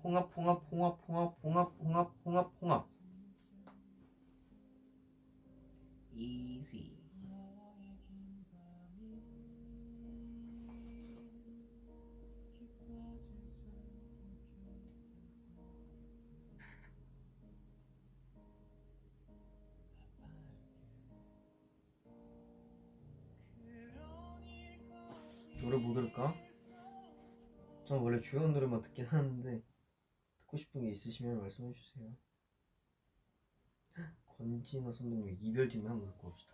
홍합 홍합 홍합 홍합 홍합 홍합 홍합 홍합. easy. 노래 뭐 들을까? 전 원래 조용한 노래만 듣긴 하는데 듣고 싶은 게 있으시면 말씀해주세요. 권진아 선배님 이별 뒤에 한번 듣고 봅시다.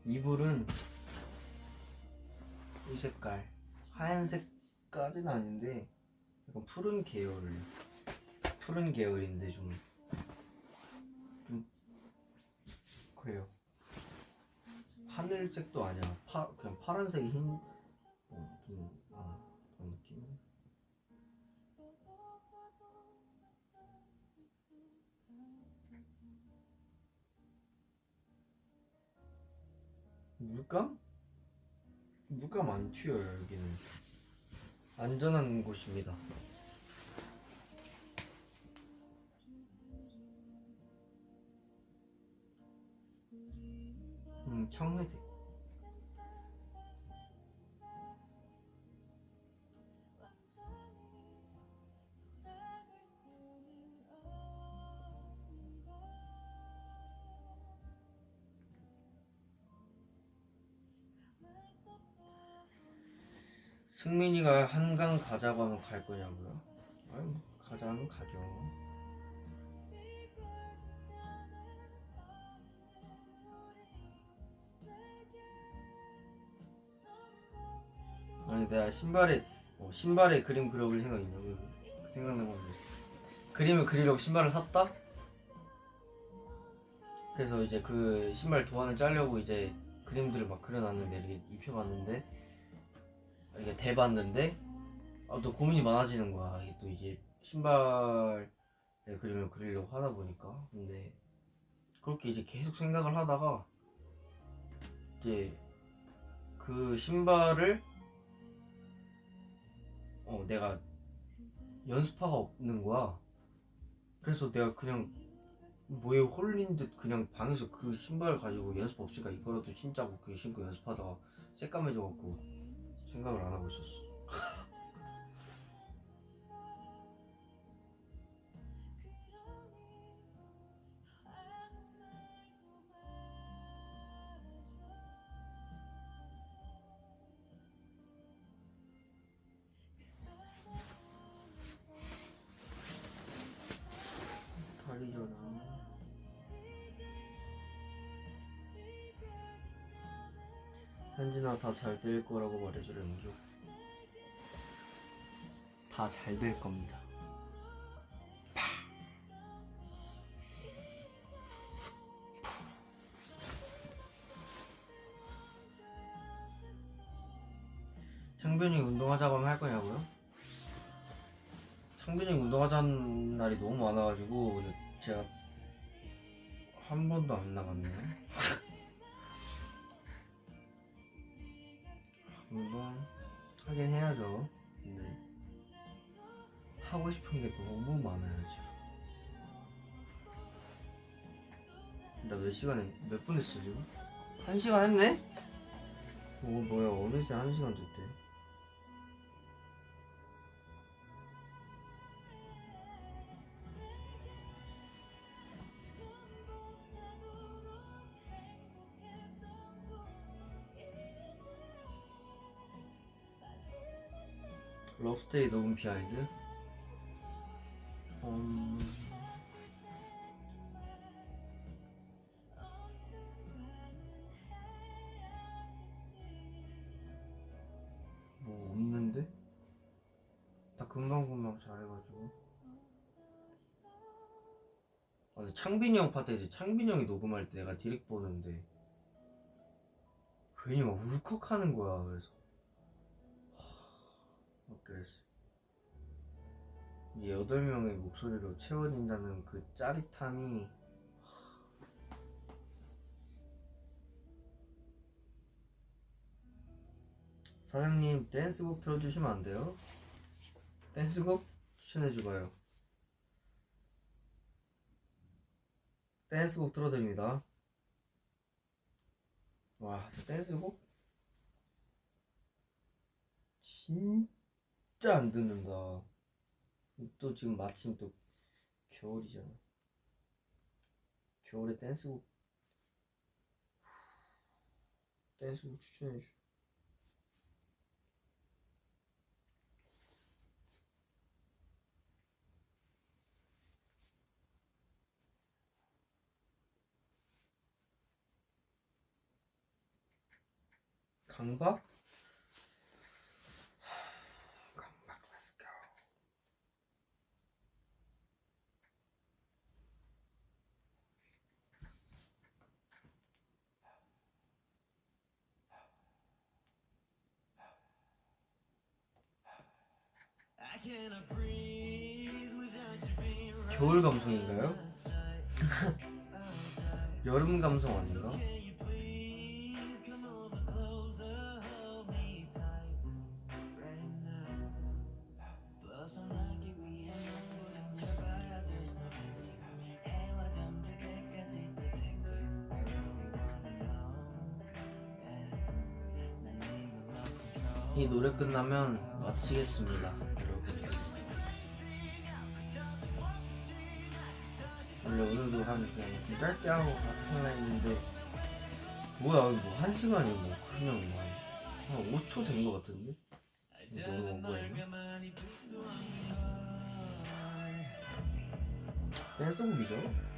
이불은 이 색깔 하얀색까지는 아닌데 약간 푸른 계열인데 좀 그래요. 하늘색도 아니야. 그냥 파란색이 흰 그런 느낌. 물감? 물감 안 튀어요. 여기는 안전한 곳입니다. 청회색. 승민이가 한강 가자고 하면 갈 거냐고요? 아유 뭐 가자 하면 가죠. 아니 내가 신발에 그림 그려볼 생각 있냐고. 생각난 건데 그림을 그리려고 신발을 샀다? 그래서 이제 그 신발 도안을 짜려고 이제 그림들을 막 그려놨는데 이렇게 입혀봤는데 이렇게 대봤는데 또 고민이 많아지는 거야. 이게 또 이게 신발에 그림을 그리려고 하다 보니까. 근데 그렇게 이제 계속 생각을 하다가 이제 그 신발을 내가 연습화가 없는 거야. 그래서 내가 그냥 뭐에 홀린 듯 그냥 방에서 그 신발을 가지고 연습 없으니까 이거라도 신자고 그 신고 연습하다가 새까매져갖고 생각을 안 하고 있었어. 달리잖아. 현진아 다 잘 될 거라고 말해주려는 겨. 다 잘 될 겁니다. 창빈이 운동하자고 하면 할 거냐고요? 창빈이 운동하자는 날이 너무 많아가지고 근데 제가 한 번도 안 나갔네요. 운동 하긴 해야죠. 근데 하고 싶은 게 너무 많아요 지금. 나 몇 시간 몇 분 했어 지금? 1시간 했네? 뭐야 어느새 1시간 됐대. 러브스테이 녹음 비하인드? 뭐 없는데? 나 금방금방 잘해가지고. 아, 근데 창빈이 형 파트에서 창빈이 형이 녹음할 때 내가 디렉 보는데 괜히 막 울컥하는 거야. 그래서 막 그랬어. 이게 8명의 목소리로 채워진다는 그 짜릿함이. 사장님 댄스곡 틀어주시면 안 돼요? 댄스곡 추천해줘봐요. 댄스곡 틀어드립니다. 와, 저 댄스곡 진짜 안 듣는다. 또 지금 마침 또 겨울이잖아. 겨울에 댄스곡 추천해줘. 강박? 강박, let's go. 겨울 감성인가요? 여름 감성 아닌가? 이 노래 끝나면 마치겠습니다, 여러분. 원래 오늘도 그냥 좀 짧게 하고 하려 했는데 뭐야, 뭐 1시간이 뭐 그냥 한 5초 된 거 같은데? 너무 오버했나? 댄스곡이죠?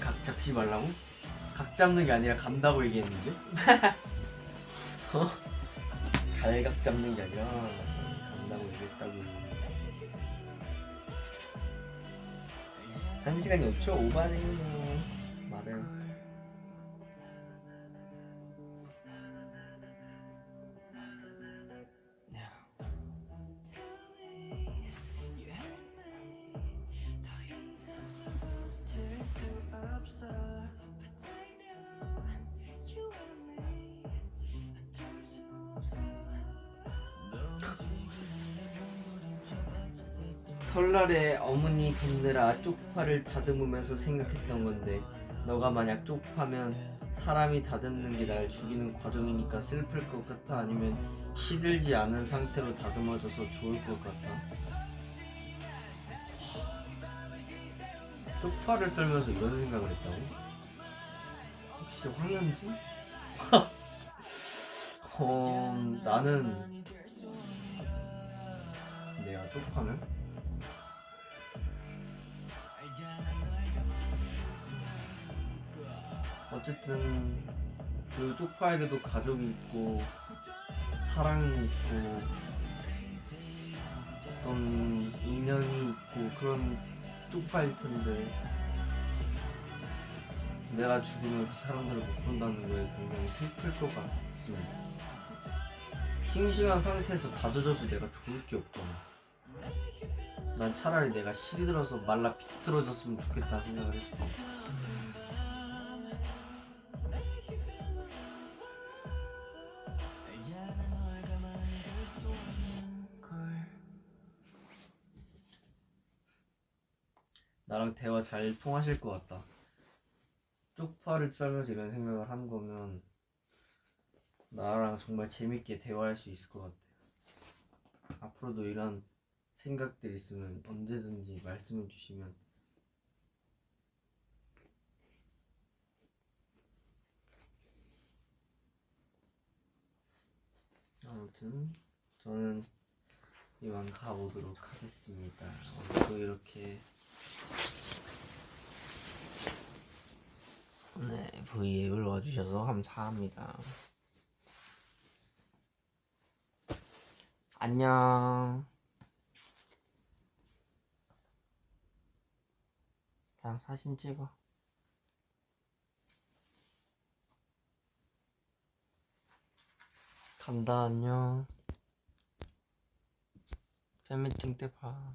각 잡지 말라고? 각 잡는 게 아니라 간다고 얘기했는데? 갈각 잡는 게 아니라 간다고 얘기했다고. 1시간이 5초 오바네요. 맞아요. 설날에 어머니 돕느라 쪽파를 다듬으면서 생각했던 건데 너가 만약 쪽파면 사람이 다듬는 게 날 죽이는 과정이니까 슬플 것 같아? 아니면 시들지 않은 상태로 다듬어져서 좋을 것 같아? 쪽파를 썰면서 이런 생각을 했다고? 혹시 황현지? 나는 내가 쪽파면? 어쨌든 그 쪽파에게도 가족이 있고 사랑이 있고 어떤 인연이 있고 그런 쪽파일 텐데 내가 죽으면 그 사람들을 못 본다는 거에 굉장히 슬플 것 같습니다. 싱싱한 상태에서 다져져서 내가 좋을 게 없잖아. 난 차라리 내가 시들어서 말라 비틀어졌으면 좋겠다 생각을 했어. 나랑 대화 잘 통하실 것 같다. 쪽파를 썰면서 이런 생각을 하는 거면 나랑 정말 재밌게 대화할 수 있을 것 같아. 앞으로도 이런 생각들 있으면 언제든지 말씀해 주시면 아무튼 저는 이만 가보도록 하겠습니다. 오늘도 이렇게 V앱을 와주셔서 감사합니다. 안녕. 그냥 사진 찍어. 간다. 안녕. 팬미팅 때 봐.